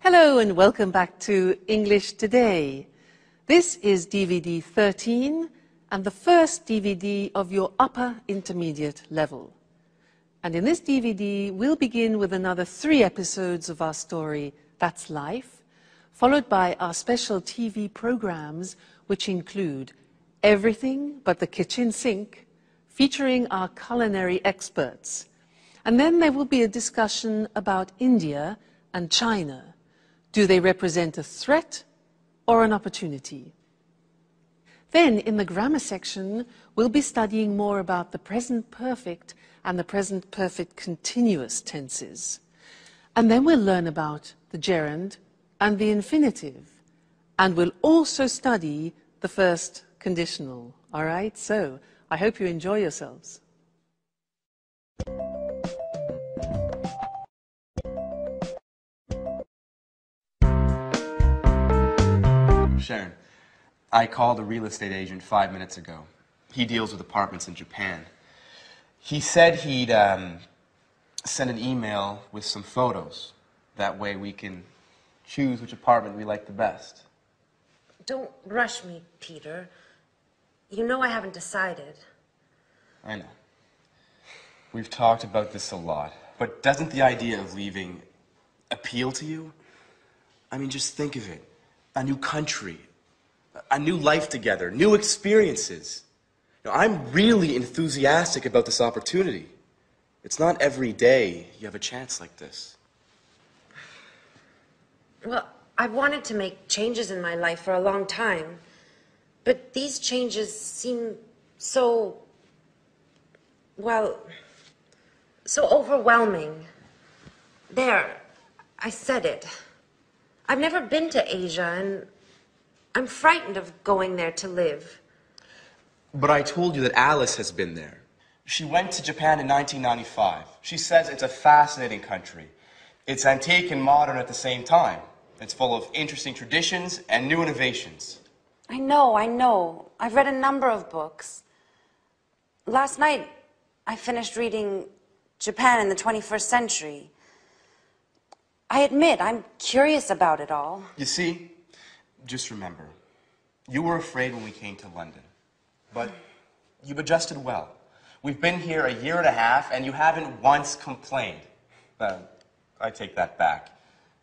Hello and welcome back to English Today. This is DVD 13 and the first DVD of your upper intermediate level. And in this DVD, we'll begin with another 3 episodes of our story, That's Life, followed by our special TV programs, which include Everything But the Kitchen Sink, featuring our culinary experts. And then there will be a discussion about India and China. Do they represent a threat or an opportunity? Then, in the grammar section, we'll be studying more about the present perfect and the present perfect continuous tenses. And then we'll learn about the gerund and the infinitive. And we'll also study the first conditional. All right? So, I hope you enjoy yourselves. Sharon, I called a real estate agent 5 minutes ago. He deals with apartments in Japan. He said he'd send an email with some photos. That way we can choose which apartment we like the best. Don't rush me, Peter. You know I haven't decided. I know. We've talked about this a lot. But doesn't the idea of leaving appeal to you? I mean, just think of it. A new country, a new life together, new experiences. You know, I'm really enthusiastic about this opportunity. It's not every day you have a chance like this. Well, I've wanted to make changes in my life for a long time, but these changes seem so, well, so overwhelming. There, I said it. I've never been to Asia, and I'm frightened of going there to live. But I told you that Alice has been there. She went to Japan in 1995. She says it's a fascinating country. It's antique and modern at the same time. It's full of interesting traditions and new innovations. I know. I've read a number of books. Last night, I finished reading Japan in the 21st Century. I admit, I'm curious about it all. You see, just remember, you were afraid when we came to London, but you've adjusted well. We've been here a year and a half, and you haven't once complained. I take that back.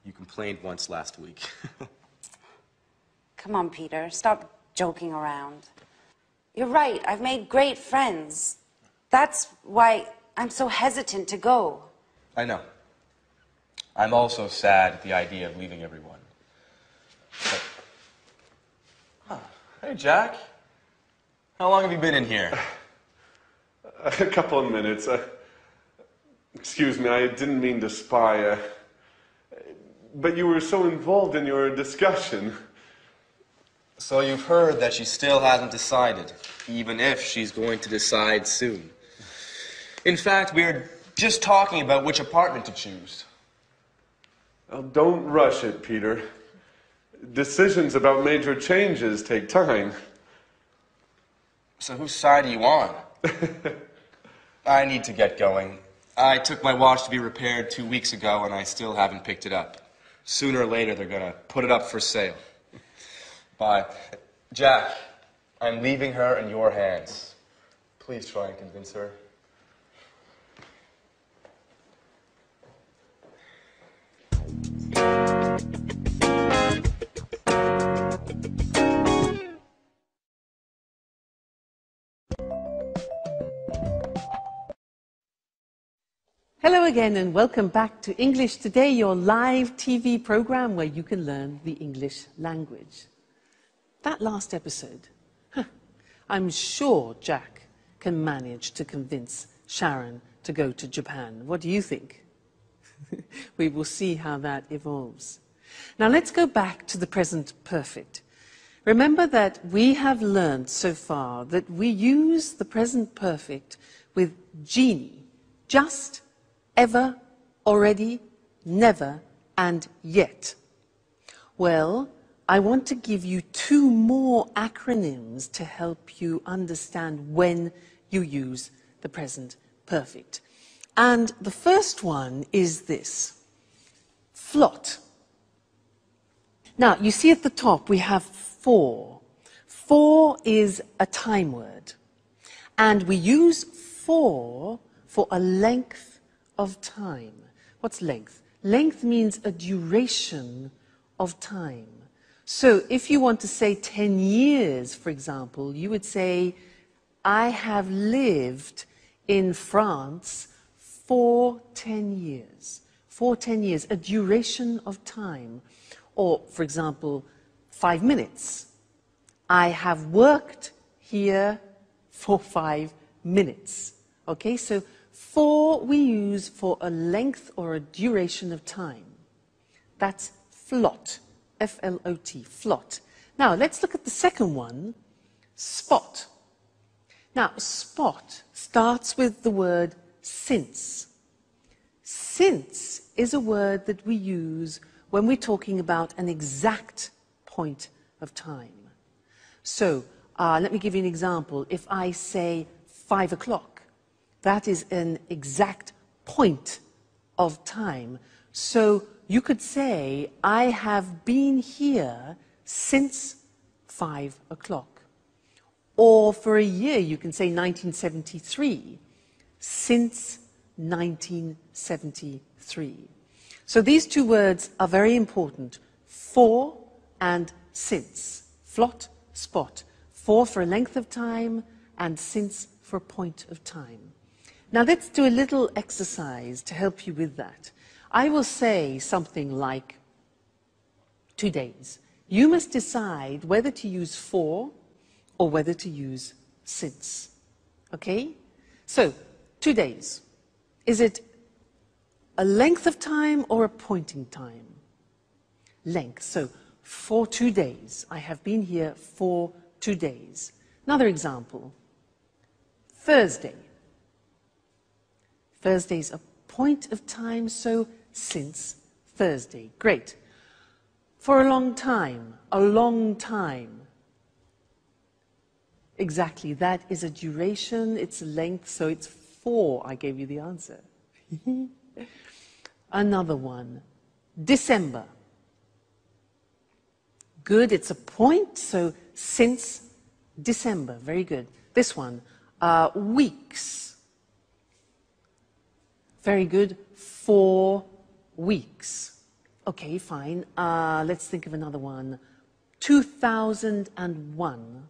You complained once last week. Come on, Peter, stop joking around. You're right, I've made great friends. That's why I'm so hesitant to go. I know. I'm also sad at the idea of leaving everyone. But... Hey, Jack. How long have you been in here? A couple of minutes. Excuse me, I didn't mean to spy. But you were so involved in your discussion. So you've heard that she still hasn't decided, even if she's going to decide soon. In fact, we were just talking about which apartment to choose. Well, don't rush it, Peter. Decisions about major changes take time. So whose side are you on? I need to get going. I took my watch to be repaired 2 weeks ago, and I still haven't picked it up. Sooner or later, they're going to put it up for sale. Bye. Jack, I'm leaving her in your hands. Please try and convince her. Hello again and welcome back to English Today, your live TV program where you can learn the English language. That last episode, I'm sure Jack can manage to convince Sharon to go to Japan. What do you think? We will see how that evolves. Now let's go back to the present perfect. Remember that we have learned so far that we use the present perfect with genie, just, ever, already, never, and yet. Well, I want to give you 2 more acronyms to help you understand when you use the present perfect. And the first one is this: flot. Now, you see at the top we have for. For is a time word. And we use for a length of time. What's length? Length means a duration of time. So if you want to say 10 years, for example, you would say, I have lived in France for 10 years. For 10 years, a duration of time. Or, for example, 5 minutes. I have worked here for 5 minutes. Okay, so for we use for a length or a duration of time. That's flot. F-L-O-T, flot. Now, let's look at the second one, spot. Now, spot starts with the word since. Since is a word that we use when we're talking about an exact point of time. So, let me give you an example. If I say 5 o'clock, that is an exact point of time. So, you could say, I have been here since 5 o'clock. Or for a year, you can say 1973, since 1973. So these two words are very important, for and since. Flot, spot. For a length of time, and since for a point of time. Now let's do a little exercise to help you with that. I will say something like 2 days. You must decide whether to use for or whether to use since. Okay? So, 2 days. Is it a length of time or a point in time? Length. So, for 2 days. I have been here for 2 days. Another example. Thursday. Thursday is a point of time, so since Thursday. Great. For a long time. A long time. Exactly, that is a duration, it's a length, so it's for. I gave you the answer. Another one, December. Good, it's a point, so since December, very good. This one, weeks. Very good, 4 weeks. Okay, fine. Let's think of another one. 2001.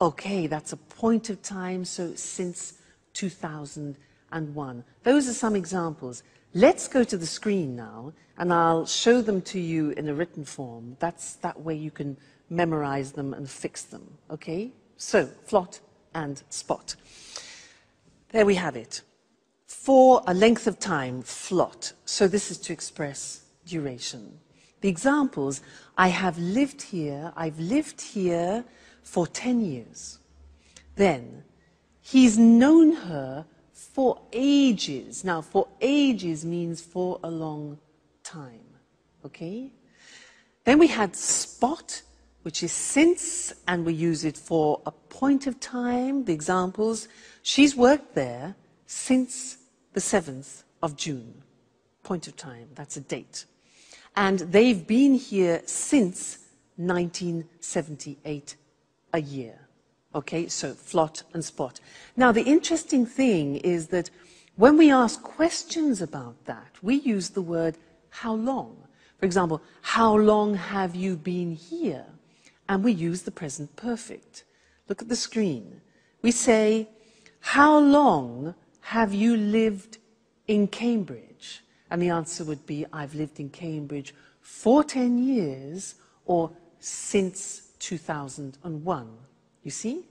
Okay, that's a point of time, so since 2001. Those are some examples. Let's go to the screen now, and I'll show them to you in a written form. That way you can memorize them and fix them, okay? So, flot and spot. There we have it. For a length of time, flot. So this is to express duration. The examples, I've lived here for 10 years. Then, he's known her for ages. Now, for ages means for a long time, okay? Then we had spot, which is since, and we use it for a point of time. The examples, she's worked there since the 7th of June. Point of time, that's a date. And they've been here since 1978, a year. Okay, so flot and spot. Now, the interesting thing is that when we ask questions about that, we use the word how long. For example, how long have you been here? And we use the present perfect. Look at the screen. We say, how long have you lived in Cambridge? And the answer would be, I've lived in Cambridge for 10 years or since 2001. You see?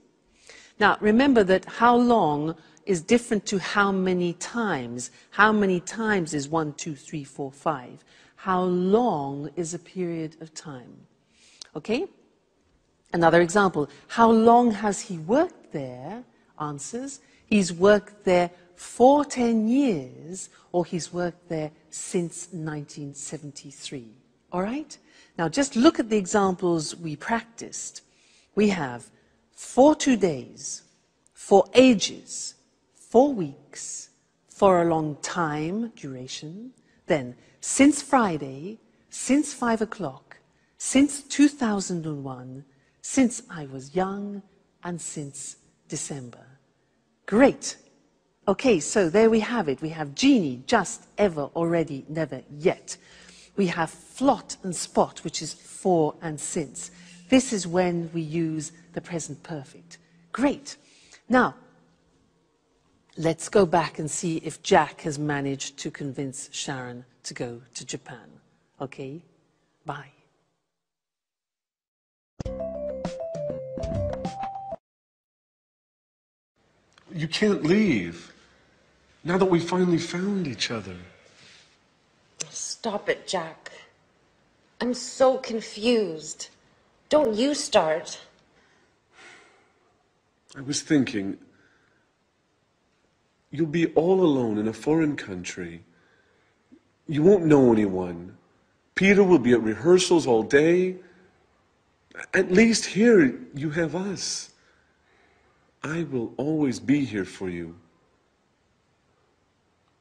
Now, remember that how long is different to how many times. How many times is 1, 2, 3, 4, 5. How long is a period of time? Okay? Another example. How long has he worked there? Answers. He's worked there for 10 years, or he's worked there since 1973. All right? Now, just look at the examples we practiced. We have for 2 days, for ages, 4 weeks, for a long time, duration, then since Friday, since 5 o'clock, since 2001, since I was young, and since December. Great. Okay, so there we have it. We have genie, just, ever, already, never, yet. We have flot and spot, which is for and since. This is when we use the present perfect. Great. Now, let's go back and see if Jack has managed to convince Sharon to go to Japan. Okay? Bye. You can't leave. Now that we finally found each other. Stop it, Jack. I'm so confused. Don't you start. I was thinking, you'll be all alone in a foreign country. You won't know anyone. Peter will be at rehearsals all day. At least here you have us. I will always be here for you.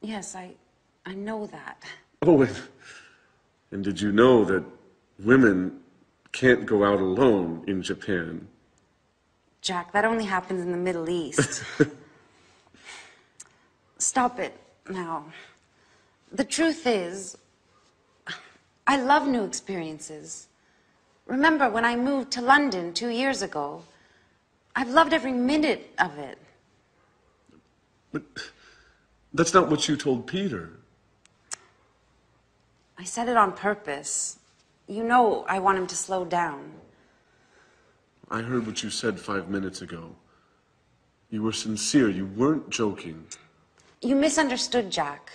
Yes, I know that. Oh, and did you know that women can't go out alone in Japan? Jack, that only happens in the Middle East. Stop it now. The truth is, I love new experiences. Remember when I moved to London 2 years ago? I've loved every minute of it. But that's not what you told Peter. I said it on purpose. You know I want him to slow down. I heard what you said 5 minutes ago. You were sincere. You weren't joking. You misunderstood, Jack.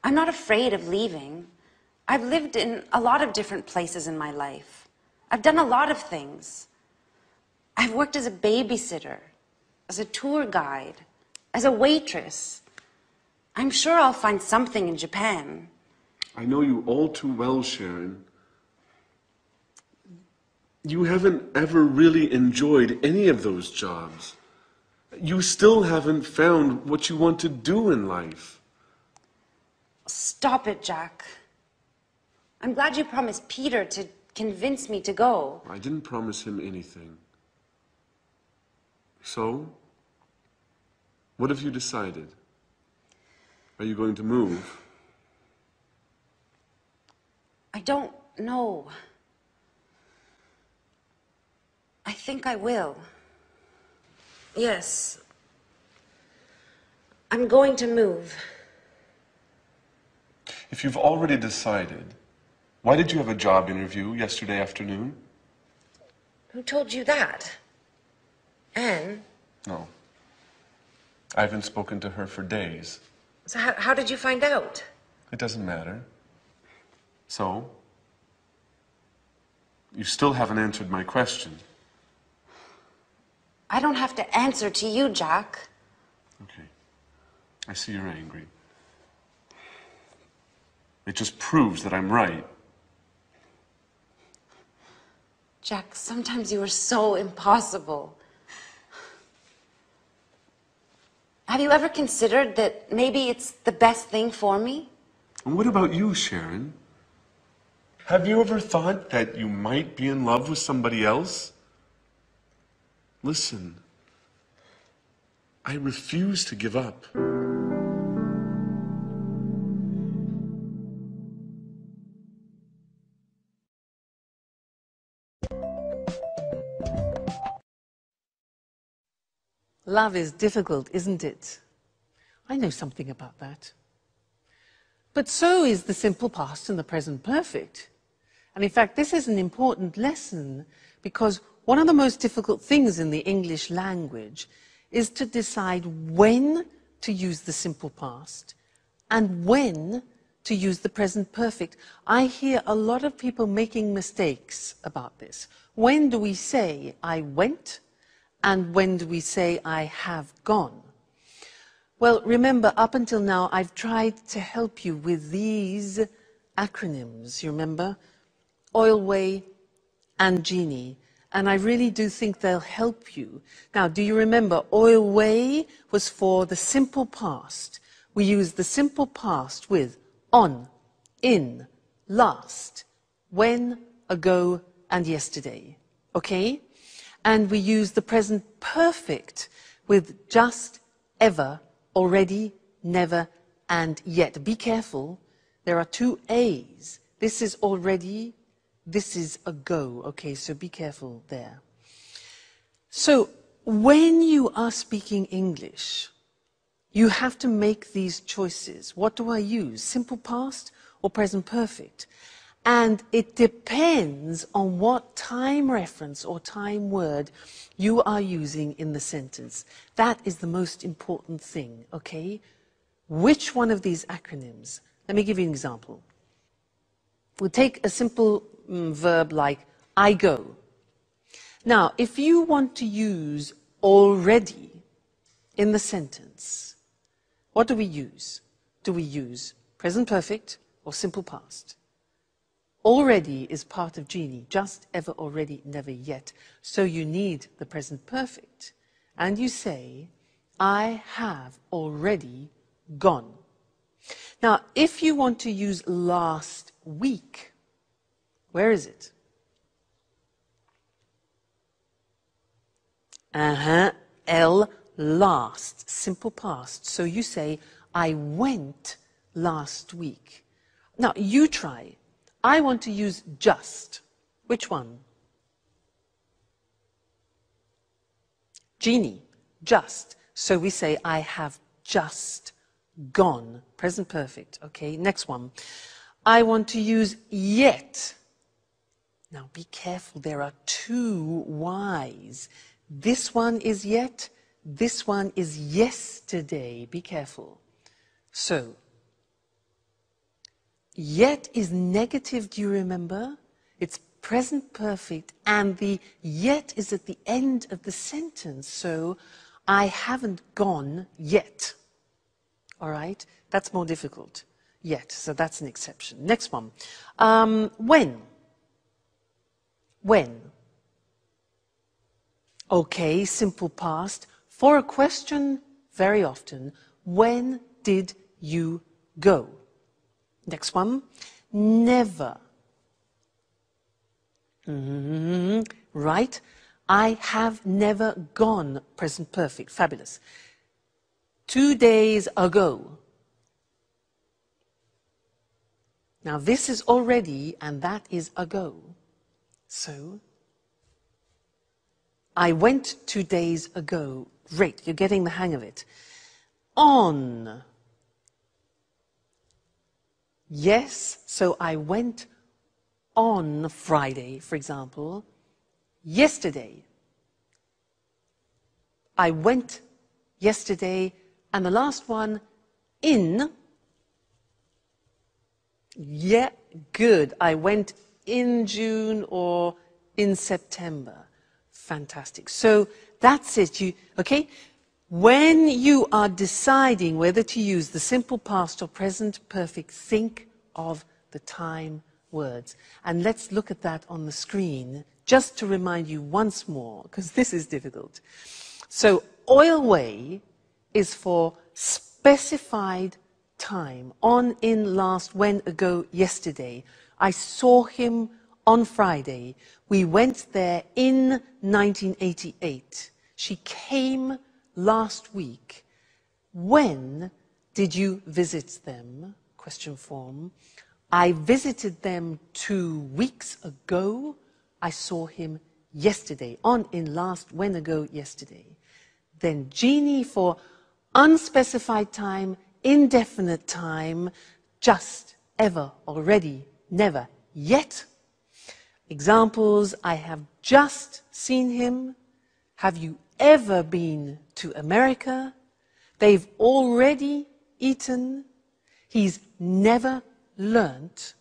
I'm not afraid of leaving. I've lived in a lot of different places in my life. I've done a lot of things. I've worked as a babysitter, as a tour guide, as a waitress. I'm sure I'll find something in Japan. I know you all too well, Sharon. You haven't ever really enjoyed any of those jobs. You still haven't found what you want to do in life. Stop it, Jack. I'm glad you promised Peter to convince me to go. I didn't promise him anything. So, what have you decided? Are you going to move? I don't know. I think I will. Yes. I'm going to move. If you've already decided, why did you have a job interview yesterday afternoon? Who told you that? Anne? No. I haven't spoken to her for days. So how did you find out? It doesn't matter. So, you still haven't answered my question. I don't have to answer to you, Jack. Okay. I see you're angry. It just proves that I'm right. Jack, sometimes you are so impossible. Have you ever considered that maybe it's the best thing for me? And what about you, Sharon? Have you ever thought that you might be in love with somebody else? Listen, I refuse to give up. Love is difficult, isn't it? I know something about that. But so is the simple past and the present perfect. And in fact, this is an important lesson because one of the most difficult things in the English language is to decide when to use the simple past and when to use the present perfect. I hear a lot of people making mistakes about this. When do we say I went? And when do we say I have gone? Well, remember, up until now, I've tried to help you with these acronyms, you remember? Oilway and Genie. And I really do think they'll help you. Now, do you remember, Oilway was for the simple past. We use the simple past with on, in, last, when, ago, and yesterday. Okay? And we use the present perfect with just, ever, already, never, and yet. Be careful, there are two A's. This is already, this is ago. Okay, so be careful there. So, when you are speaking English, you have to make these choices. What do I use? Simple past or present perfect? And it depends on what time reference or time word you are using in the sentence. That is the most important thing, okay? Which one of these acronyms? Let me give you an example. We'll take a simple verb like I go. Now, if you want to use already in the sentence, what do we use? Do we use present perfect or simple past? Already is part of genie, just, ever, already, never, yet. So you need the present perfect. And you say, I have already gone. Now, if you want to use last week, where is it? L, last, simple past. So you say, I went last week. Now, you try. I want to use just. Which one? Genie, just. So we say, I have just gone. Present perfect. Okay, next one. I want to use yet. Now be careful, there are two Y's. This one is yet, this one is yesterday. Be careful. So, yet is negative, do you remember? It's present perfect, and the yet is at the end of the sentence. So, I haven't gone yet. All right? That's more difficult. Yet, so that's an exception. Next one. When? When? Okay, simple past. For a question, very often, when did you go? Next one. Never. Right? I have never gone. Present perfect. Fabulous. 2 days ago. Now this is already and that is ago. So, I went 2 days ago. Great, you're getting the hang of it. On. Yes, so I went on Friday, for example. Yesterday. I went yesterday. And the last one, in. Yeah, good. I went in June or in September. Fantastic. So that's it. Okay? When you are deciding whether to use the simple past or present perfect, think of the time words. And let's look at that on the screen, just to remind you once more, because this is difficult. So, oil way is for specified time. On, in, last, when, ago, yesterday. I saw him on Friday. We went there in 1988. She came last week. When did you visit them? Question form. I visited them 2 weeks ago. I saw him yesterday. On, in, last, when, ago, yesterday. Then genie for unspecified time, indefinite time, just, ever, already, never, yet. Examples, I have just seen him. Have you ever been to America? They've already eaten. He's never learnt.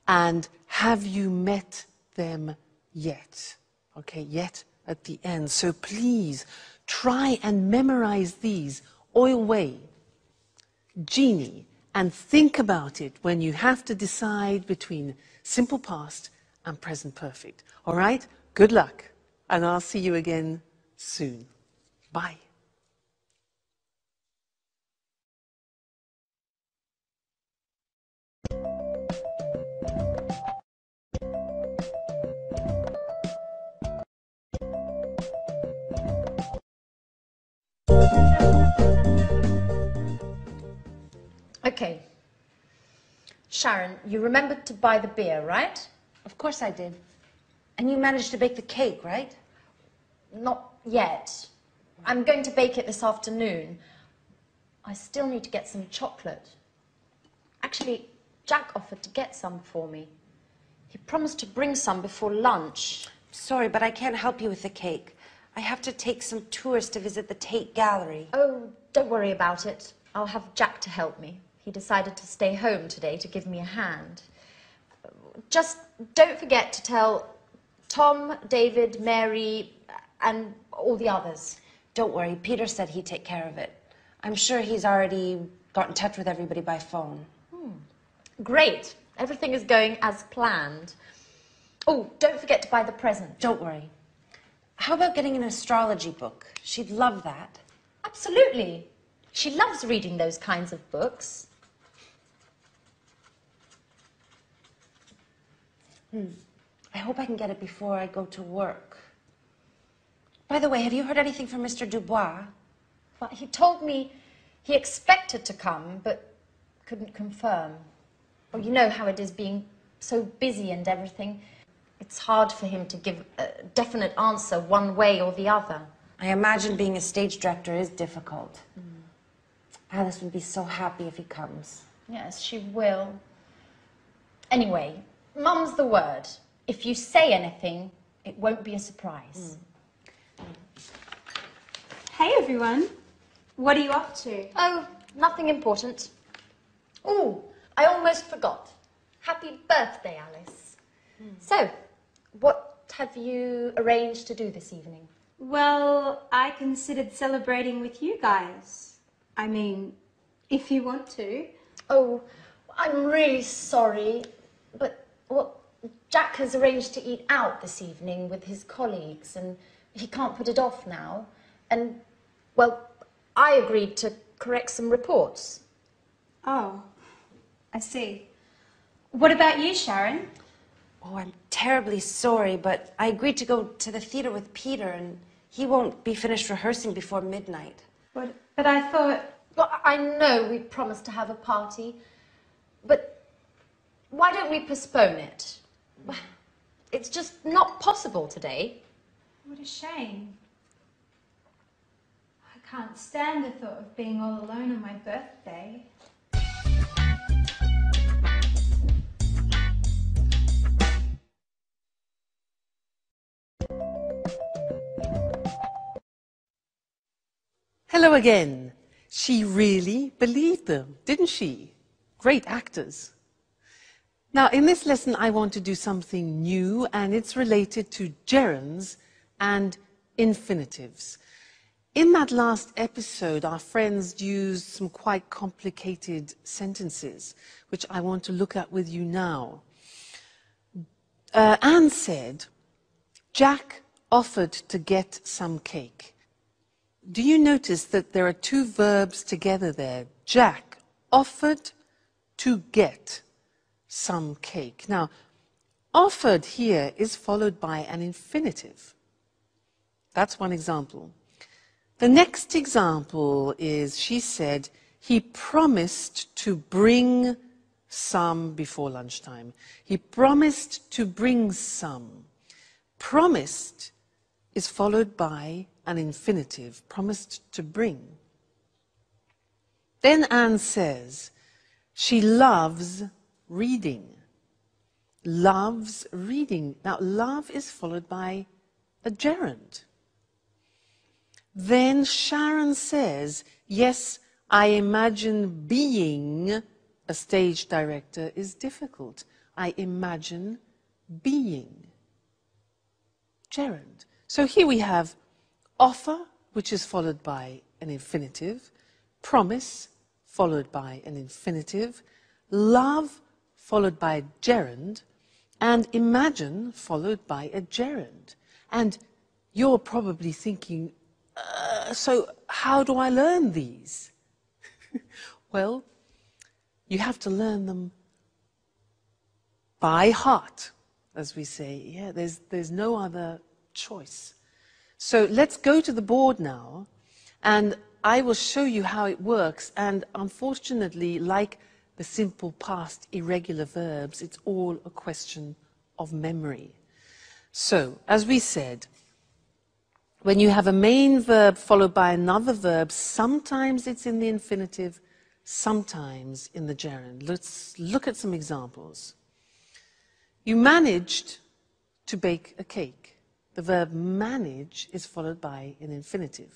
And have you met them yet? Okay, yet at the end. So please try and memorize these. Oil way, genie, and think about it when you have to decide between simple past and present perfect. All right? Good luck, and I'll see you again soon. Bye. Okay. Sharon, you remembered to buy the beer, right? Of course I did. And you managed to bake the cake, right? Not yet. I'm going to bake it this afternoon. I still need to get some chocolate. Actually, Jack offered to get some for me. He promised to bring some before lunch. Sorry, but I can't help you with the cake. I have to take some tours to visit the Tate Gallery. Oh, don't worry about it. I'll have Jack to help me. He decided to stay home today to give me a hand. Just don't forget to tell Tom, David, Mary, and all the others. Don't worry, Peter said he'd take care of it. I'm sure he's already got in touch with everybody by phone. Great. Everything is going as planned. Oh, don't forget to buy the present. Don't worry. How about getting an astrology book? She'd love that. Absolutely. She loves reading those kinds of books. I hope I can get it before I go to work. By the way, have you heard anything from Mr. Dubois? Well, he told me he expected to come, but couldn't confirm. Well, you know how it is being so busy and everything. It's hard for him to give a definite answer one way or the other. I imagine being a stage director is difficult. Alice would be so happy if he comes. Yes, she will. Anyway, mum's the word. If you say anything, it won't be a surprise. Hey everyone, what are you up to? Oh, nothing important. Oh, I almost forgot. Happy birthday, Alice. So, what have you arranged to do this evening? Well, I considered celebrating with you guys. I mean, if you want to. Oh, I'm really sorry, but well, Jack has arranged to eat out this evening with his colleagues and he can't put it off now. And, well, I agreed to correct some reports. Oh, I see. What about you, Sharon? Oh, I'm terribly sorry, but I agreed to go to the theater with Peter, and he won't be finished rehearsing before midnight. But I thought... Well, I know we promised to have a party, but why don't we postpone it? It's just not possible today. What a shame. I can't stand the thought of being all alone on my birthday. Hello again. She really believed them, didn't she? Great actors. Now, in this lesson, I want to do something new, and it's related to gerunds and infinitives. In that last episode, our friends used some quite complicated sentences, which I want to look at with you now. Anne said, Jack offered to get some cake. Do you notice that there are two verbs together there? Jack offered to get some cake. Now, offered here is followed by an infinitive. That's one example. The next example is, she said, he promised to bring some before lunchtime. He promised to bring some. Promised is followed by an infinitive, promised to bring. Then Anne says, she loves reading. Loves reading. Now, love is followed by a gerund. Then Sharon says, yes, I imagine being a stage director is difficult. I imagine being. Gerund. So here we have offer, which is followed by an infinitive, promise, followed by an infinitive, love, followed by a gerund, and imagine, followed by a gerund. And you're probably thinking, so how do I learn these? Well, you have to learn them by heart, as we say. Yeah, there's no other choice. So let's go to the board now, and I will show you how it works, and unfortunately, like the simple past irregular verbs, it's all a question of memory. So, as we said, when you have a main verb followed by another verb, sometimes it's in the infinitive, sometimes in the gerund. Let's look at some examples. You managed to bake a cake. The verb manage is followed by an infinitive.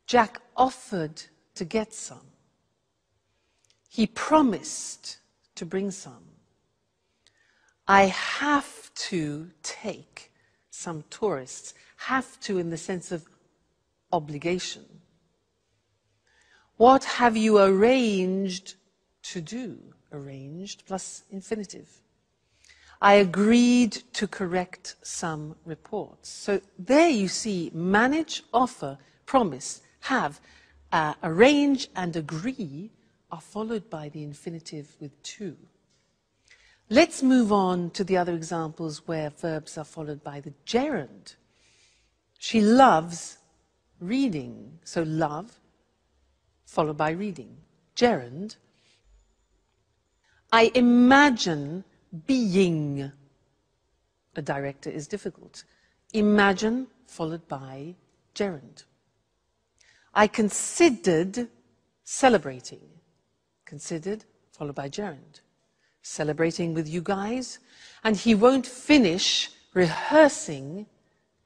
Jack offered to get some. He promised to bring some. I have to take some tourists. Have to in the sense of obligation. What have you arranged to do? Arranged plus infinitive. I agreed to correct some reports. So there you see manage, offer, promise, have, arrange and agree are followed by the infinitive with to. Let's move on to the other examples where verbs are followed by the gerund. She loves reading. So love followed by reading. Gerund. I imagine being a director is difficult. Imagine followed by gerund. I considered celebrating. Considered followed by gerund. Celebrating with you guys. And he won't finish rehearsing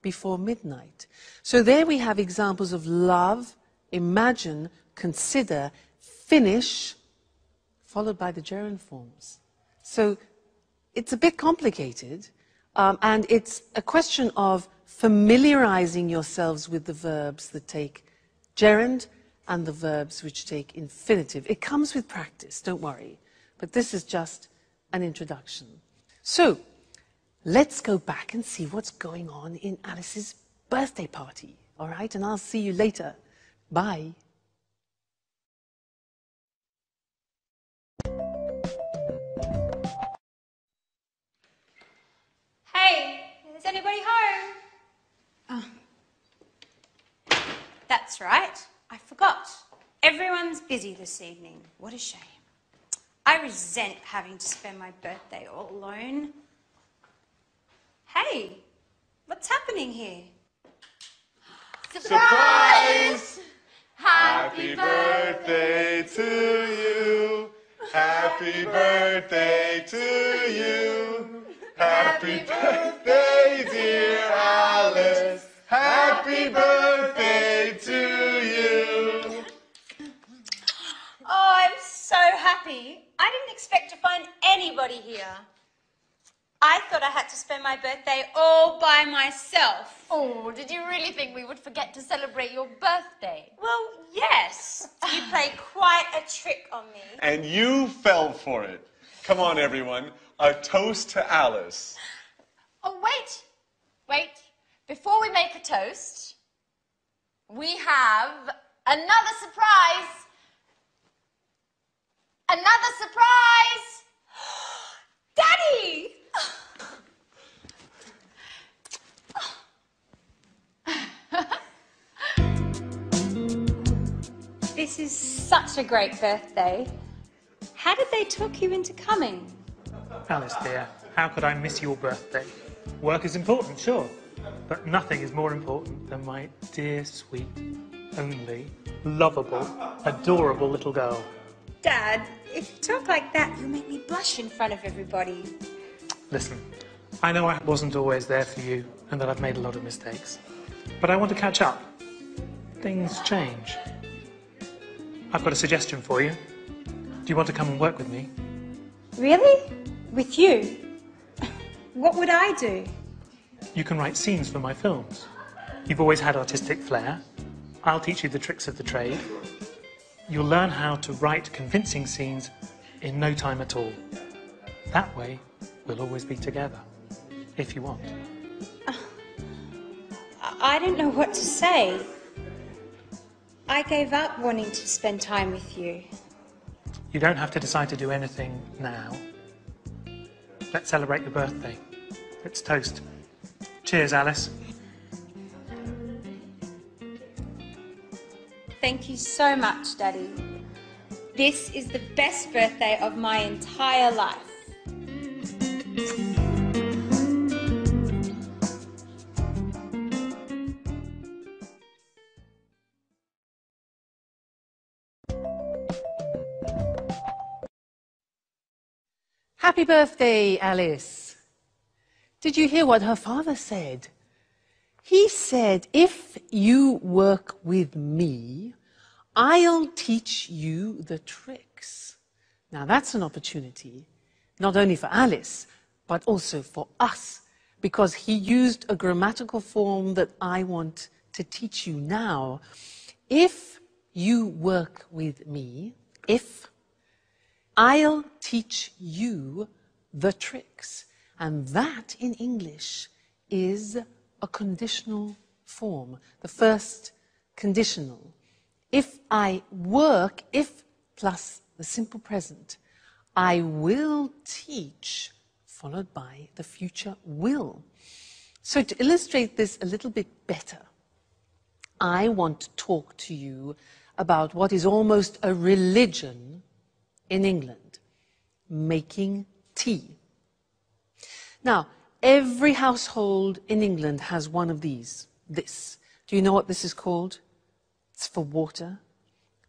before midnight. So there we have examples of love, imagine, consider, finish, followed by the gerund forms. So it's a bit complicated, and it's a question of familiarizing yourselves with the verbs that take gerund and the verbs which take infinitive. It comes with practice, don't worry. But this is just an introduction. So, let's go back and see what's going on in Alice's birthday party, all right? And I'll see you later. Bye. Hey, is anybody home? Oh. That's right, I forgot. Everyone's busy this evening. What a shame. I resent having to spend my birthday all alone. Hey, what's happening here? Surprise! Happy birthday to you. Happy birthday to you. Happy birthday, dear Alice. Happy birthday to you. Oh, I'm so happy. I didn't expect to find anybody here. I thought I had to spend my birthday all by myself. Oh, did you really think we would forget to celebrate your birthday? Well, yes. You played quite a trick on me. And you fell for it. Come on, everyone. A toast to Alice. Oh, wait. Before we make a toast, we have another surprise. Another surprise! Daddy! This is such a great birthday. How did they talk you into coming? Alice, dear, how could I miss your birthday? Work is important, sure, but nothing is more important than my dear, sweet, only, lovable, adorable little girl. Dad, if you talk like that, you'll make me blush in front of everybody. Listen, I know I wasn't always there for you and that I've made a lot of mistakes, but I want to catch up. Things change. I've got a suggestion for you. Do you want to come and work with me? Really? With you? What would I do? You can write scenes for my films. You've always had artistic flair. I'll teach you the tricks of the trade. You'll learn how to write convincing scenes in no time at all. That way, we'll always be together, if you want. I don't know what to say. I gave up wanting to spend time with you. You don't have to decide to do anything now. Let's celebrate your birthday. Let's toast. Cheers, Alice. Thank you so much, Daddy. This is the best birthday of my entire life. Happy birthday, Alice. Did you hear what her father said? He said, if you work with me, I'll teach you the tricks. Now that's an opportunity, not only for Alice, but also for us, because he used a grammatical form that I want to teach you now. If you work with me, I'll teach you the tricks. And that in English is a conditional form, the first conditional. If I work, if plus the simple present, I will teach, followed by the future will. So to illustrate this a little bit better, I want to talk to you about what is almost a religion in England, making tea. Now, every household in England has one of these, this. Do you know what this is called? It's for water,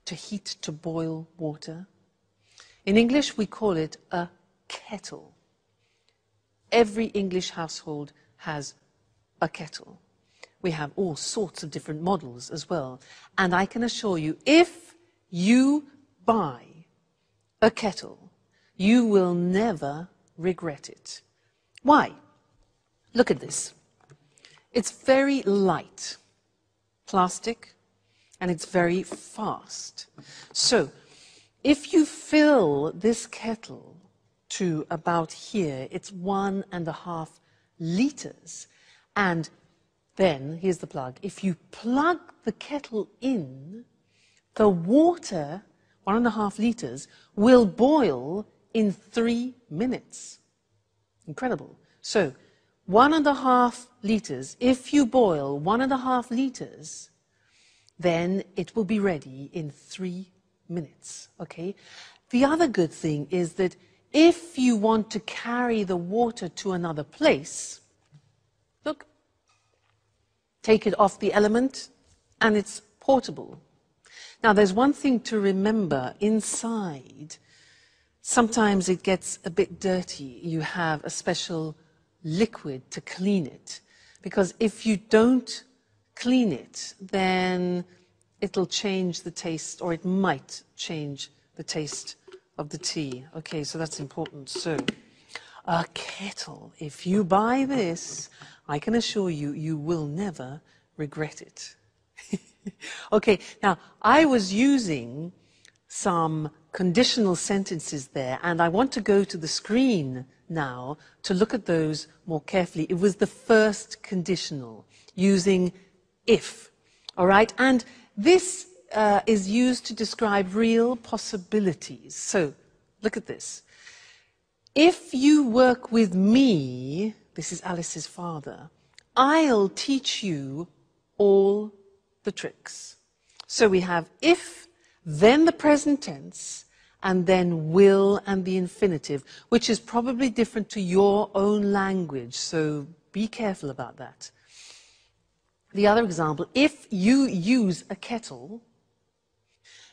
to heat, to boil water. In English, we call it a kettle. Every English household has a kettle. We have all sorts of different models as well. And I can assure you, if you buy a kettle, you will never regret it. Why? Look at this. It's very light, plastic, and it's very fast. So, if you fill this kettle to about here, it's 1.5 liters. And then, here's the plug. If you plug the kettle in, the water, 1.5 liters, will boil in 3 minutes. Incredible. So, 1.5 liters, if you boil 1.5 liters, then it will be ready in 3 minutes, okay? The other good thing is that if you want to carry the water to another place, look, take it off the element, and it's portable. Now, there's one thing to remember. Inside, sometimes it gets a bit dirty. You have a special liquid to clean it, because if you don't clean it, then it'll change the taste, or it might change the taste of the tea. Okay, so that's important. So, a kettle. If you buy this, I can assure you, you will never regret it. Okay, now, I was using some conditional sentences there, and I want to go to the screen now to look at those more carefully. It was the first conditional, using if, all right? And this is used to describe real possibilities. So, look at this. If you work with me, this is Alice's father, I'll teach you all the tricks. So we have if, then the present tense, and then will and the infinitive, which is probably different to your own language, so be careful about that. The other example, if you use a kettle,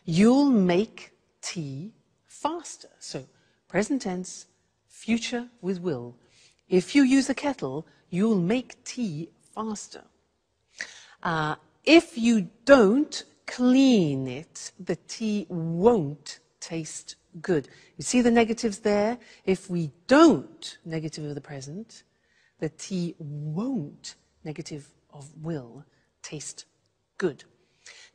you'll make tea faster. So present tense, future with will. If you use a kettle, you'll make tea faster. If you don't clean it, the tea won't taste good. You see the negatives there? If we don't, negative of the present, the tea won't, negative of will, taste good.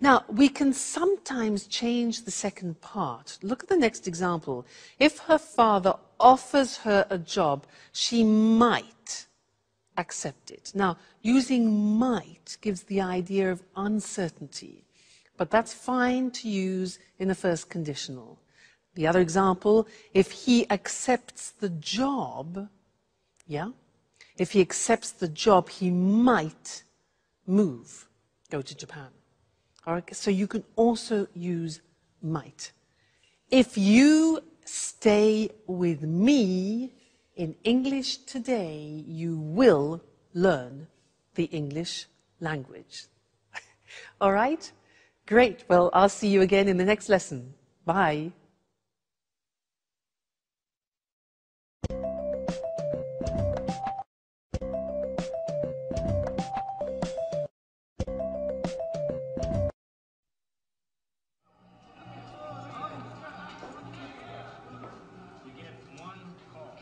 Now, we can sometimes change the second part. Look at the next example. If her father offers her a job, she might accept it. Now, using might gives the idea of uncertainty, but that's fine to use in the first conditional. The other example, if he accepts the job, if he accepts the job, he might move, go to Japan. All right, so you can also use might. If you stay with me in English today, you will learn the English language. All right? Great. Well, I'll see you again in the next lesson. Bye.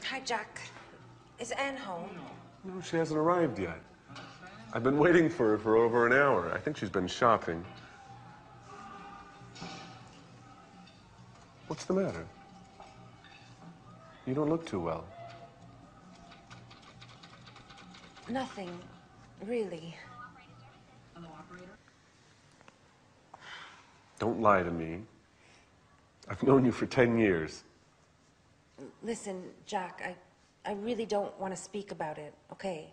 Hi, Jack. Is Anne home? No, she hasn't arrived yet. I've been waiting for her for over an hour. I think she's been shopping. What's the matter? You don't look too well. Nothing, really. Don't lie to me. I've known you for 10 years. Listen, Jack, I really don't want to speak about it, okay?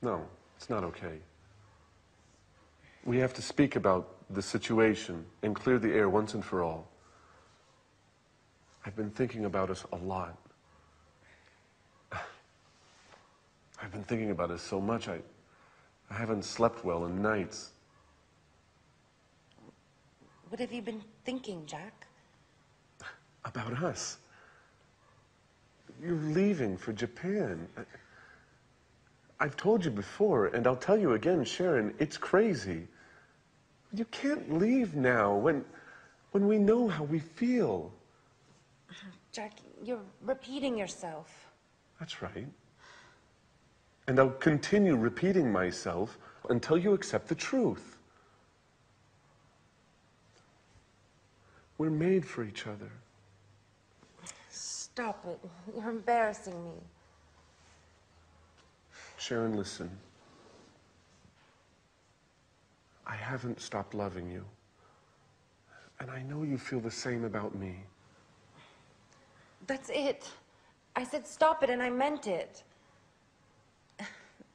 No, it's not okay. We have to speak about the situation and clear the air once and for all. I've been thinking about us a lot. I've been thinking about us so much, I haven't slept well in nights. What have you been thinking, Jack? About us. You're leaving for Japan. I've told you before, and I'll tell you again, Sharon, it's crazy. You can't leave now when we know how we feel. Jack, you're repeating yourself. That's right. And I'll continue repeating myself until you accept the truth. We're made for each other. Stop it. You're embarrassing me. Sharon, listen. I haven't stopped loving you. And I know you feel the same about me. That's it. I said stop it and I meant it.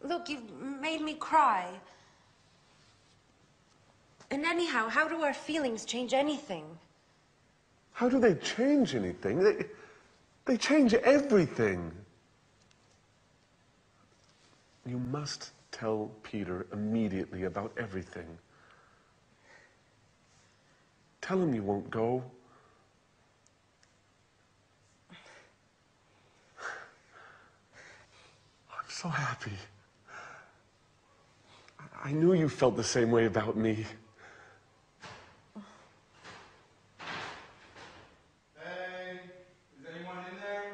Look, you've made me cry. And anyhow, how do our feelings change anything? How do they change anything? They change everything. You must tell Peter immediately about everything. Tell him you won't go. I'm so happy. I knew you felt the same way about me. Hey, is anyone in there?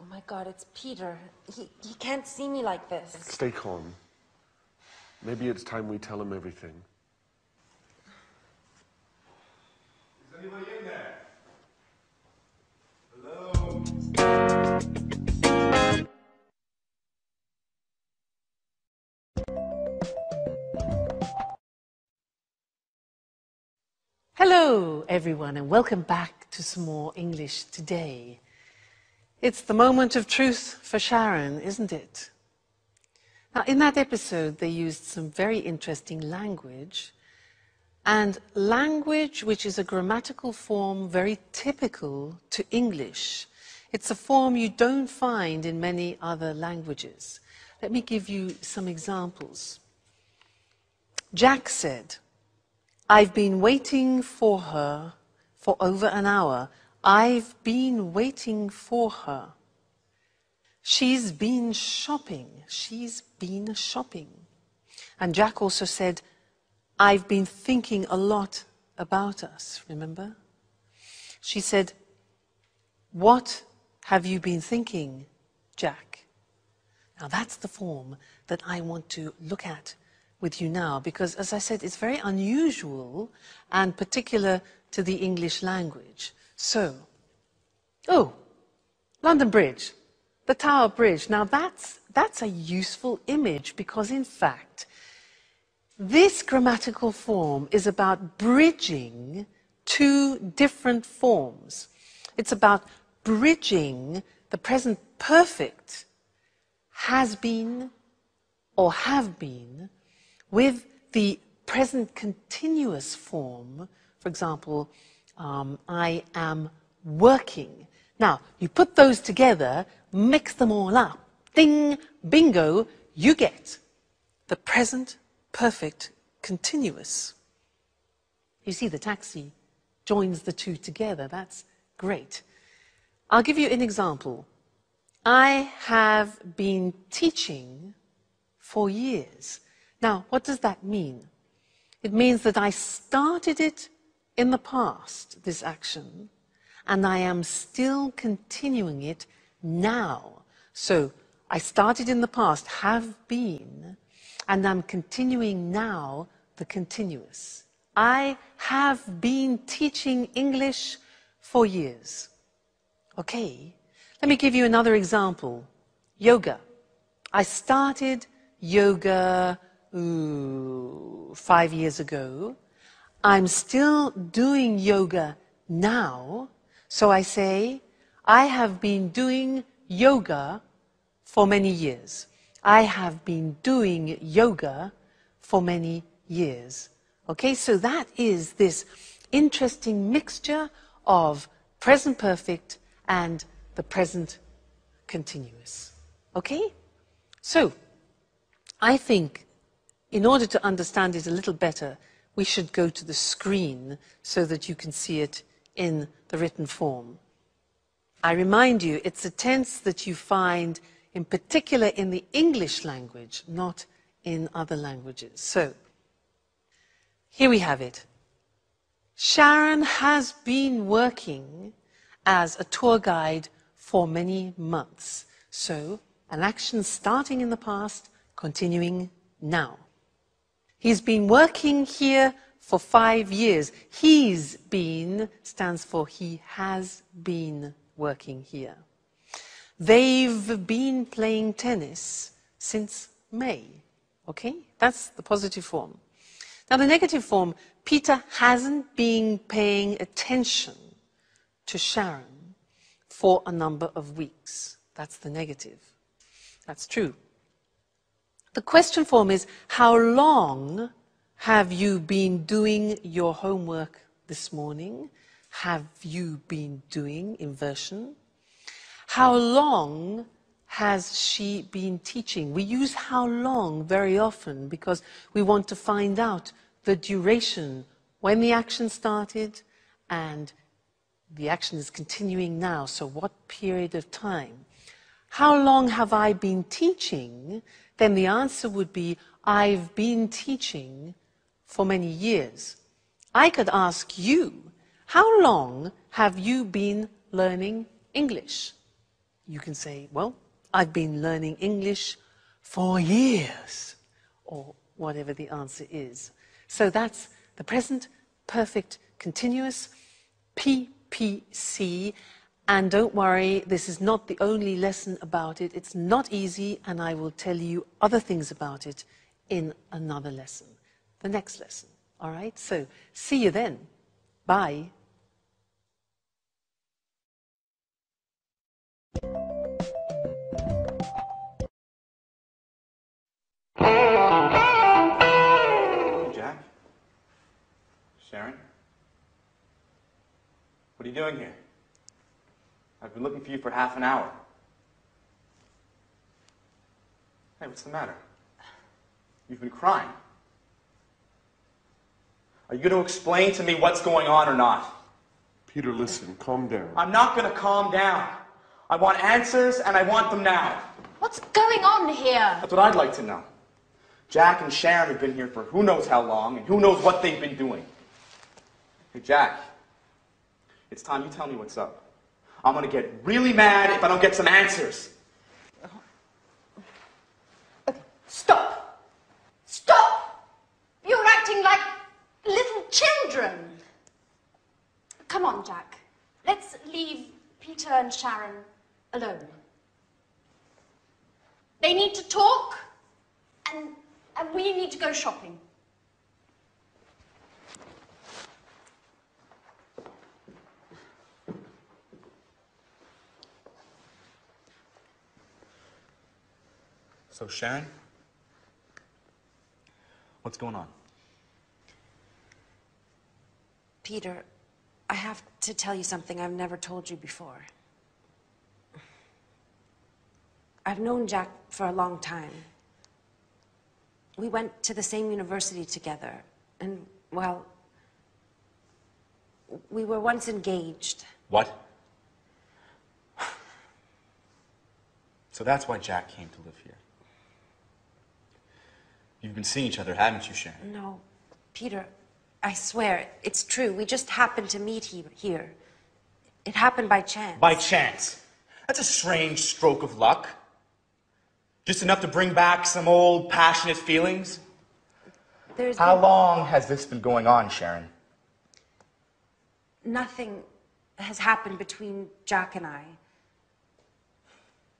Oh my God, it's Peter. He can't see me like this. Stay calm. Maybe it's time we tell him everything. Is anybody in there? Hello? Hello, everyone, and welcome back to some more English today. It's the moment of truth for Sharon, isn't it? Now, in that episode, they used some very interesting language, and language which is a grammatical form very typical to English. It's a form you don't find in many other languages. Let me give you some examples. Jack said, "I've been waiting for her for over an hour. I've been waiting for her. She's been shopping. She's been shopping." And Jack also said, "I've been thinking a lot about us," remember? She said, "What have you been thinking, Jack?" Now that's the form that I want to look at with you now, because as I said, it's very unusual and particular to the English language. So, London Bridge, the Tower Bridge. Now that's a useful image because in fact, this grammatical form is about bridging two different forms. It's about bridging the present perfect has been or have been with the present continuous form, for example, I am working. Now, you put those together, mix them all up, ding, bingo, you get the present perfect continuous. You see, the taxi joins the two together. That's great. I'll give you an example. I have been teaching for years. Now, what does that mean? It means that I started it in the past, this action, and I am still continuing it now. So, I started in the past, have been, and I'm continuing now the continuous. I have been teaching English for years. Okay, let me give you another example. Yoga. I started yoga 5 years ago. I'm still doing yoga now. So I say, I have been doing yoga for many years. I have been doing yoga for many years. Okay, so that is this interesting mixture of present perfect and the present continuous. Okay? So, I think in order to understand it a little better, we should go to the screen so that you can see it in the written form. I remind you, it's a tense that you find in particular in the English language, not in other languages. So, here we have it. Sharon has been working as a tour guide for many months. So, an action starting in the past, continuing now. He's been working here for 5 years. He's been stands for he has been working here. They've been playing tennis since May. Okay? That's the positive form. Now, the negative form, Peter hasn't been paying attention to Sharon for a number of weeks. That's the negative. That's true. The question form is, how long have you been doing your homework this morning? Have you been doing inversion? How long has she been teaching? We use how long very often because we want to find out the duration, when the action started and the action is continuing now, so what period of time? How long have I been teaching? Then the answer would be, I've been teaching for many years. I could ask you, how long have you been learning English? You can say, well, I've been learning English for years, or whatever the answer is. So that's the present perfect continuous, PPC, and don't worry, this is not the only lesson about it. It's not easy, and I will tell you other things about it in another lesson, the next lesson. All right? So see you then. Bye. Jack? Sharon? What are you doing here? I've been looking for you for half an hour. Hey, what's the matter? You've been crying. Are you going to explain to me what's going on or not? Peter, listen, calm down. I'm not going to calm down. I want answers, and I want them now. What's going on here? That's what I'd like to know. Jack and Sharon have been here for who knows how long, and who knows what they've been doing. Hey, Jack, it's time you tell me what's up. I'm going to get really mad if I don't get some answers. Okay, stop. Stop! You're acting like little children. Come on, Jack. Let's leave Peter and Sharon alone. They need to talk, and we need to go shopping. So, Sharon, what's going on? Peter, I have to tell you something I've never told you before. I've known Jack for a long time. We went to the same university together, and, well, we were once engaged. What? So that's why Jack came to live here. You've been seeing each other, haven't you, Sharon? No, Peter, I swear, it's true. We just happened to meet here. It happened by chance. By chance? That's a strange stroke of luck. Just enough to bring back some old passionate feelings? How long has this been going on, Sharon? Nothing has happened between Jack and I.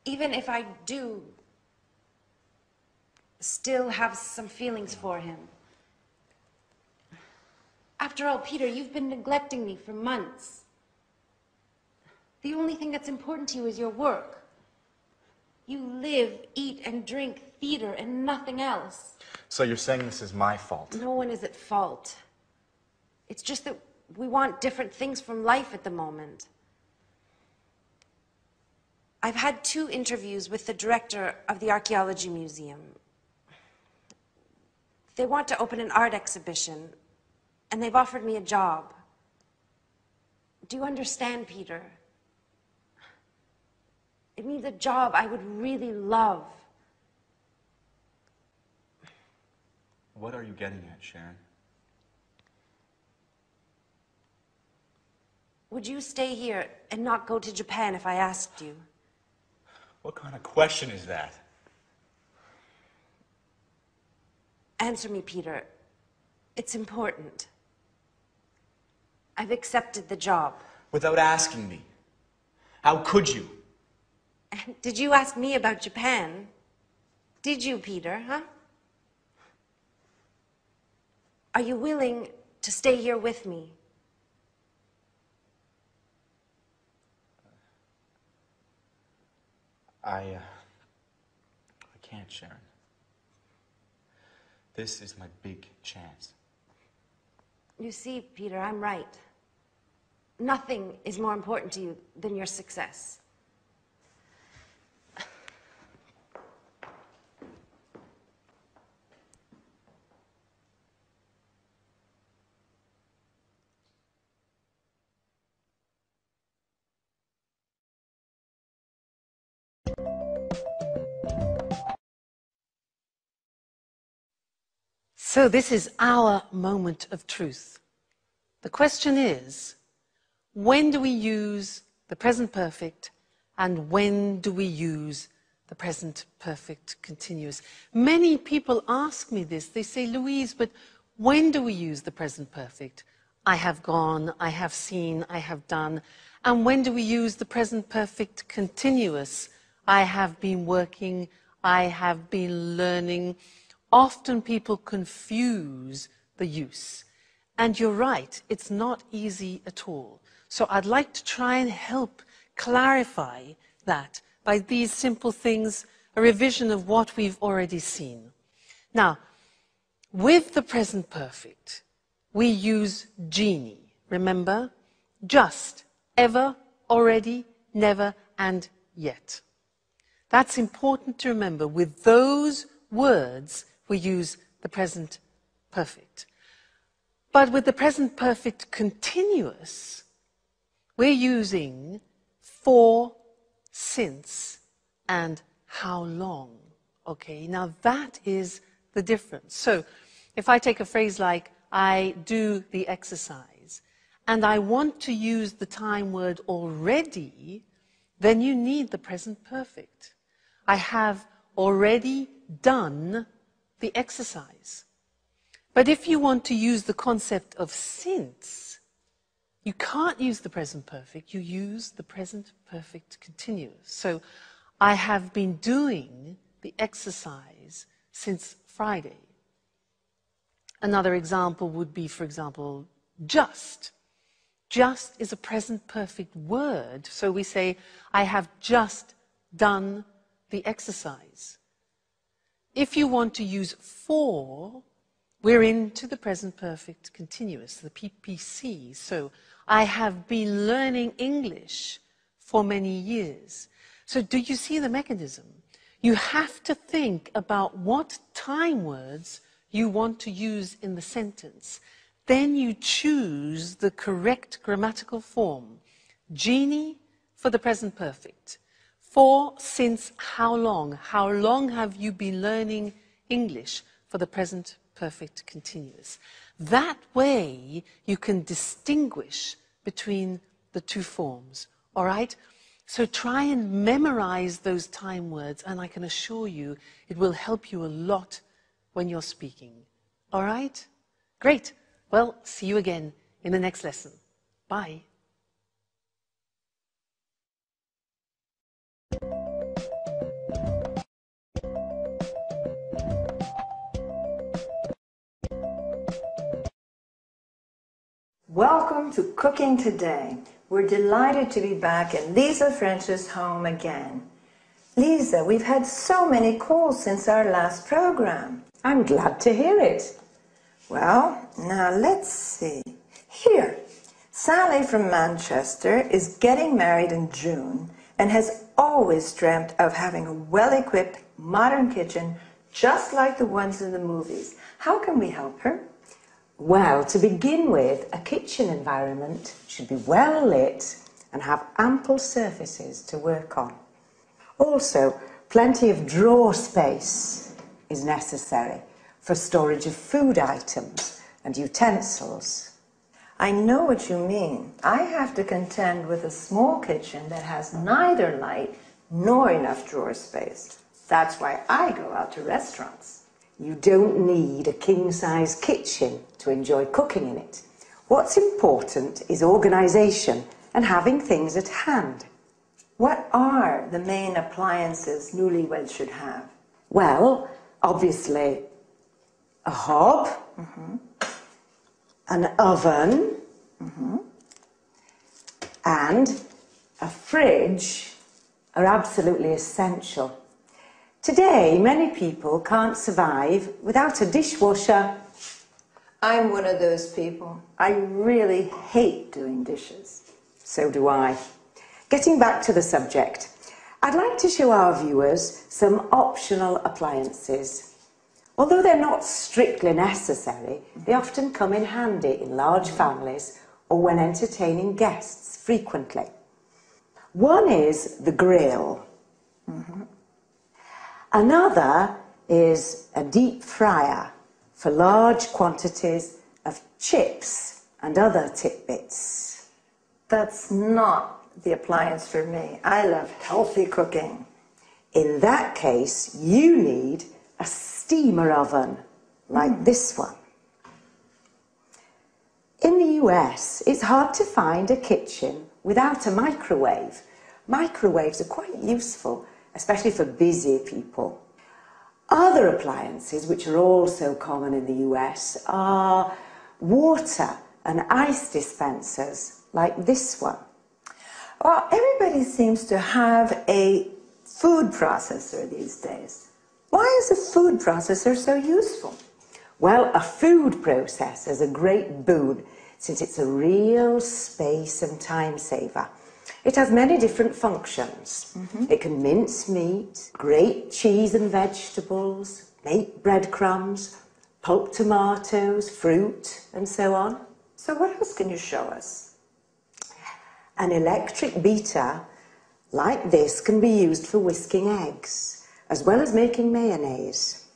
Even if I do still have some feelings for him. After all, Peter, you've been neglecting me for months. The only thing that's important to you is your work. You live, eat, and drink theater and nothing else. So you're saying this is my fault? No one is at fault. It's just that we want different things from life at the moment. I've had 2 interviews with the director of the Archaeology Museum. They want to open an art exhibition, and they've offered me a job. Do you understand, Peter? It means a job I would really love. What are you getting at, Sharon? Would you stay here and not go to Japan if I asked you? What kind of question is that? Answer me, Peter. It's important. I've accepted the job. Without asking me. How could you? Did you ask me about Japan? Did you, Peter, huh? Are you willing to stay here with me? I can't, Sharon. This is my big chance. You see, Peter, I'm right. Nothing is more important to you than your success. So this is our moment of truth. The question is, when do we use the present perfect and when do we use the present perfect continuous? Many people ask me this. They say, Louise, but when do we use the present perfect? I have gone, I have seen, I have done. And when do we use the present perfect continuous? I have been working, I have been learning. Often people confuse the use. And you're right, it's not easy at all. So I'd like to try and help clarify that by these simple things, a revision of what we've already seen. Now, with the present perfect, we use genie. Remember? Just, ever, already, never, and yet. That's important to remember. With those words, we use the present perfect. But with the present perfect continuous, we're using for, since, and how long. Okay, now that is the difference. So if I take a phrase like, I do the exercise, and I want to use the time word already, then you need the present perfect. I have already done the exercise. But if you want to use the concept of since, you can't use the present perfect, you use the present perfect continuous. So, I have been doing the exercise since Friday. Another example would be, for example, just. Just is a present perfect word, so we say, I have just done the exercise. If you want to use for, we're into the present perfect continuous, the PPC. So I have been learning English for many years. So do you see the mechanism? You have to think about what time words you want to use in the sentence. Then you choose the correct grammatical form. Genie for the present perfect. For, since, how long? How long have you been learning English for the present perfect continuous? That way you can distinguish between the two forms, all right? So try and memorize those time words, and I can assure you it will help you a lot when you're speaking. All right? Great. Well, see you again in the next lesson. Bye. Welcome to Cooking Today. We're delighted to be back in Lisa French's home again. Lisa, we've had so many calls since our last program. I'm glad to hear it. Well, now let's see. Here, Sally from Manchester is getting married in June and has always dreamt of having a well-equipped modern kitchen just like the ones in the movies. How can we help her? Well, to begin with, a kitchen environment should be well lit and have ample surfaces to work on. Also, plenty of drawer space is necessary for storage of food items and utensils. I know what you mean. I have to contend with a small kitchen that has neither light nor enough drawer space. That's why I go out to restaurants. You don't need a king-size kitchen to enjoy cooking in it. What's important is organisation and having things at hand. What are the main appliances newlyweds should have? Well, obviously, a hob, an oven, and a fridge are absolutely essential. Today, many people can't survive without a dishwasher. I'm one of those people. I really hate doing dishes. So do I. Getting back to the subject, I'd like to show our viewers some optional appliances. Although they're not strictly necessary, they often come in handy in large families or when entertaining guests frequently. One is the grill. Another is a deep fryer for large quantities of chips and other tidbits. That's not the appliance for me. I love healthy cooking. In that case, you need a steamer oven like this one. In the US, it's hard to find a kitchen without a microwave. Microwaves are quite useful, especially for busy people. Other appliances, which are also common in the US, are water and ice dispensers, like this one. Well, everybody seems to have a food processor these days. Why is a food processor so useful? Well, a food processor is a great boon, since it's a real space and time saver. It has many different functions. It can mince meat, grate cheese and vegetables, make breadcrumbs, pulp tomatoes, fruit, and so on. So what else can you show us? An electric beater like this can be used for whisking eggs, as well as making mayonnaise.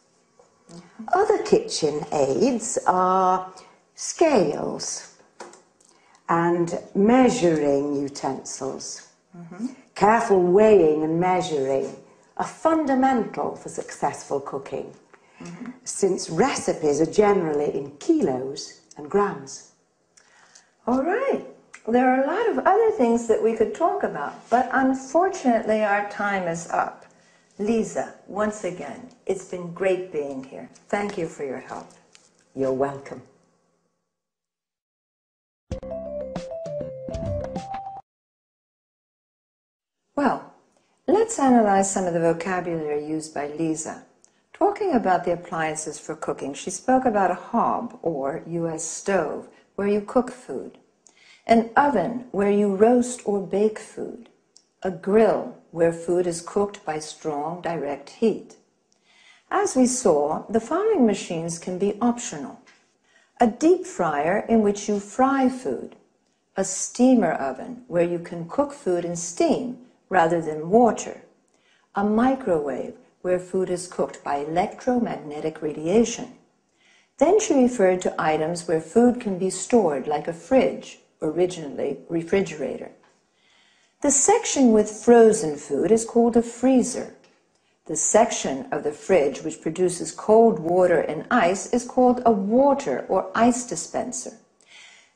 Other kitchen aids are scales and measuring utensils. Careful weighing and measuring are fundamental for successful cooking, since recipes are generally in kilos and grams. All right. There are a lot of other things that we could talk about, but unfortunately our time is up. Lisa, once again, it's been great being here. Thank you for your help. You're welcome. Well, let's analyze some of the vocabulary used by Lisa. Talk talking about the appliances for cooking, she spoke about a hob, or U.S. stove, where you cook food, an oven where you roast or bake food, a grill where food is cooked by strong direct heat. As we saw, the following machines can be optional: a deep fryer in which you fry food, a steamer oven where you can cook food in steam rather than water, a microwave where food is cooked by electromagnetic radiation. Then she referred to items where food can be stored, like a fridge, originally refrigerator. The section with frozen food is called a freezer. The section of the fridge which produces cold water and ice is called a water or ice dispenser.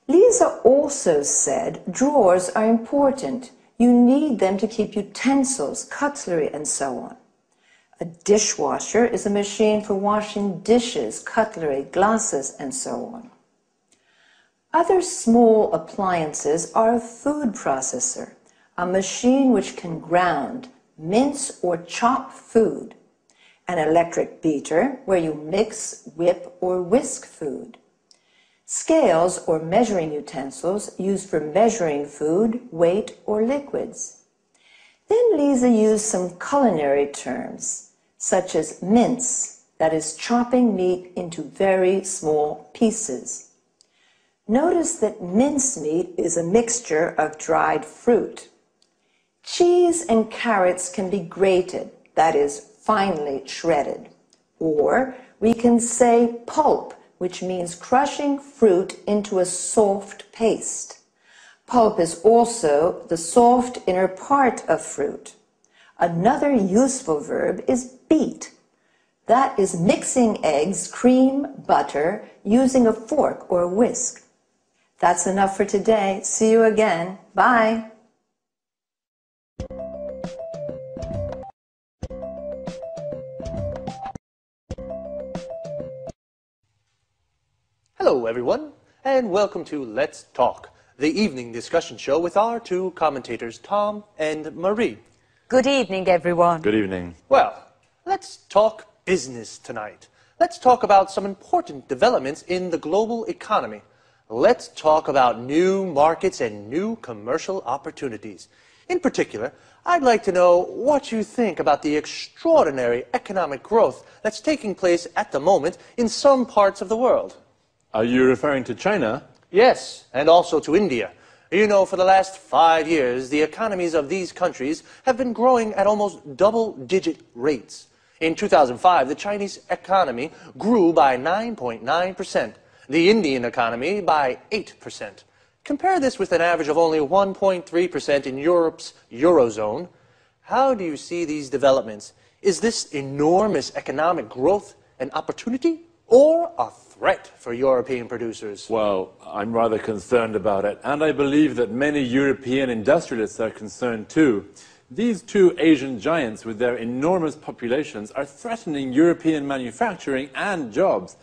Lisa also said drawers are important. You need them to keep utensils, cutlery, and so on. A dishwasher is a machine for washing dishes, cutlery, glasses, and so on. Other small appliances are a food processor, a machine which can ground, mince, or chop food, an electric beater where you mix, whip, or whisk food, scales or measuring utensils used for measuring food, weight, or liquids. Then Lisa used some culinary terms, such as mince, that is chopping meat into very small pieces. Notice that mincemeat is a mixture of dried fruit. Cheese and carrots can be grated, that is, finely shredded. Or we can say pulp, which means crushing fruit into a soft paste. Pulp is also the soft inner part of fruit. Another useful verb is beat. That is mixing eggs, cream, butter, using a fork or whisk. That's enough for today. See you again. Bye. Hello, everyone, and welcome to Let's Talk, the evening discussion show with our two commentators, Tom and Marie. Good evening, everyone. Good evening. Well, let's talk business tonight. Let's talk about some important developments in the global economy. Let's talk about new markets and new commercial opportunities. In particular, I'd like to know what you think about the extraordinary economic growth that's taking place at the moment in some parts of the world. Are you referring to China? Yes, and also to India. You know, for the last 5 years, the economies of these countries have been growing at almost double-digit rates. In 2005, the Chinese economy grew by 9.9%, the Indian economy by 8%. Compare this with an average of only 1.3% in Europe's Eurozone. How do you see these developments? Is this enormous economic growth an opportunity or a threat for European producers? Well, I'm rather concerned about it, and I believe that many European industrialists are concerned too. These two Asian giants with their enormous populations are threatening European manufacturing and jobs.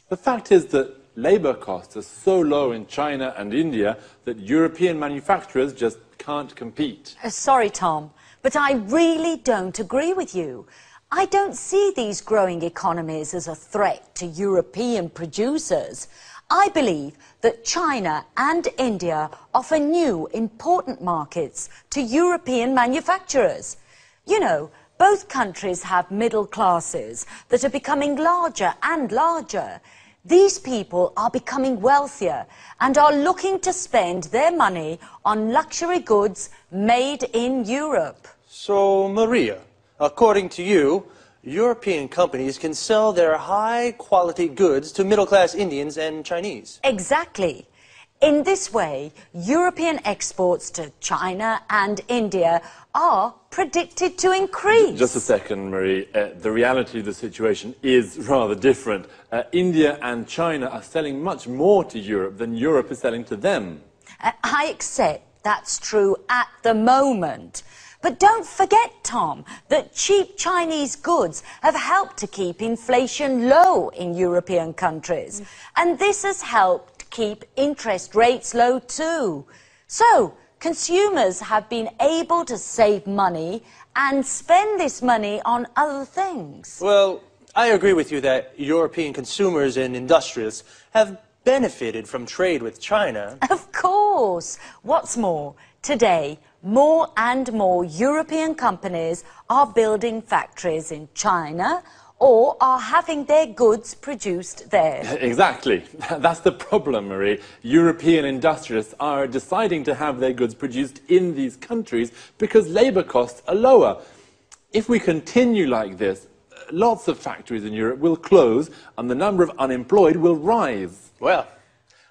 The fact is that labor costs are so low in China and India that European manufacturers just can't compete. Sorry, Tom, but I really don't agree with you. I don't see these growing economies as a threat to European producers. I believe that China and India offer new, important markets to European manufacturers. You know, both countries have middle classes that are becoming larger and larger. These people are becoming wealthier and are looking to spend their money on luxury goods made in Europe. So, Maria, according to you, European companies can sell their high-quality goods to middle-class Indians and Chinese. Exactly. In this way, European exports to China and India are predicted to increase. Just a second, Marie. The reality of the situation is rather different. India and China are selling much more to Europe than Europe is selling to them. I accept that's true at the moment. But don't forget, Tom, that cheap Chinese goods have helped to keep inflation low in European countries. And this has helped keep interest rates low too. So, consumers have been able to save money and spend this money on other things. Well, I agree with you that European consumers and industrialists have benefited from trade with China. Of course. What's more, today, more and more European companies are building factories in China or are having their goods produced there. Exactly. That's the problem, Marie. European industrialists are deciding to have their goods produced in these countries because labour costs are lower. If we continue like this, lots of factories in Europe will close and the number of unemployed will rise. Well,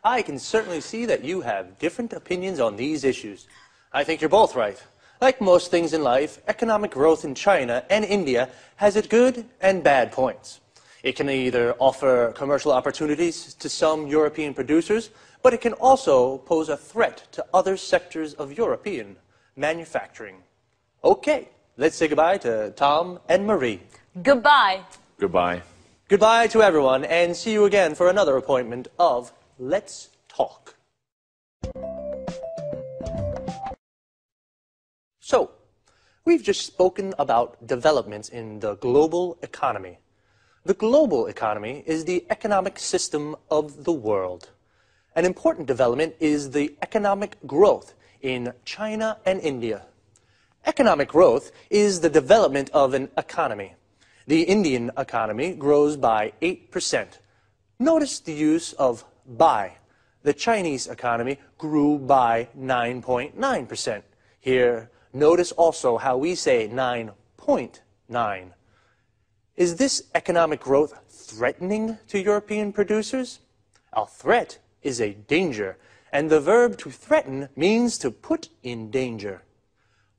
I can certainly see that you have different opinions on these issues. I think you're both right. Like most things in life, economic growth in China and India has its good and bad points. It can either offer commercial opportunities to some European producers, but it can also pose a threat to other sectors of European manufacturing. Okay, let's say goodbye to Tom and Marie. Goodbye. Goodbye. Goodbye to everyone, and see you again for another appointment of Let's Talk. So, we've just spoken about developments in the global economy. The global economy is the economic system of the world. An important development is the economic growth in China and India. Economic growth is the development of an economy. The Indian economy grows by 8%. Notice the use of by. The Chinese economy grew by 9.9%. Here, notice also how we say 9.9. Is this economic growth threatening to European producers? A threat is a danger, and the verb to threaten means to put in danger.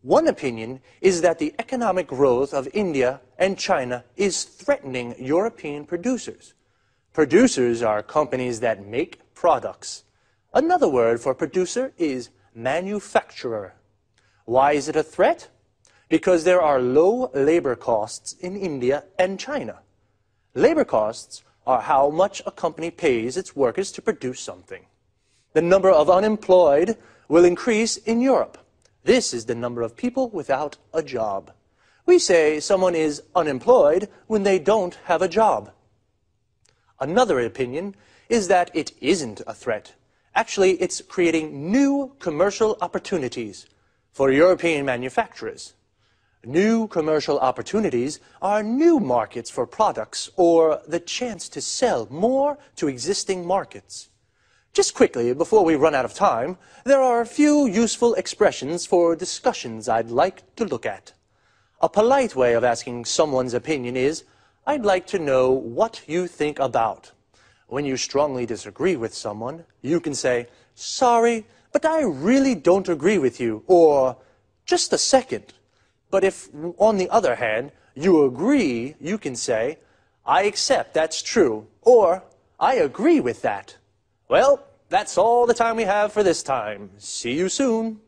One opinion is that the economic growth of India and China is threatening European producers. Producers are companies that make products. Another word for producer is manufacturer. Why is it a threat? Because there are low labor costs in India and China. Labor costs are how much a company pays its workers to produce something. The number of unemployed will increase in Europe. This is the number of people without a job. We say someone is unemployed when they don't have a job. Another opinion is that it isn't a threat. Actually, it's creating new commercial opportunities for European manufacturers. New commercial opportunities are new markets for products or the chance to sell more to existing markets. Just quickly, before we run out of time, there are a few useful expressions for discussions I'd like to look at. A polite way of asking someone's opinion is, I'd like to know what you think about. When you strongly disagree with someone, you can say, sorry, but I really don't agree with you, or just a second. But if, on the other hand, you agree, you can say, I accept that's true, or I agree with that. Well, that's all the time we have for this time. See you soon.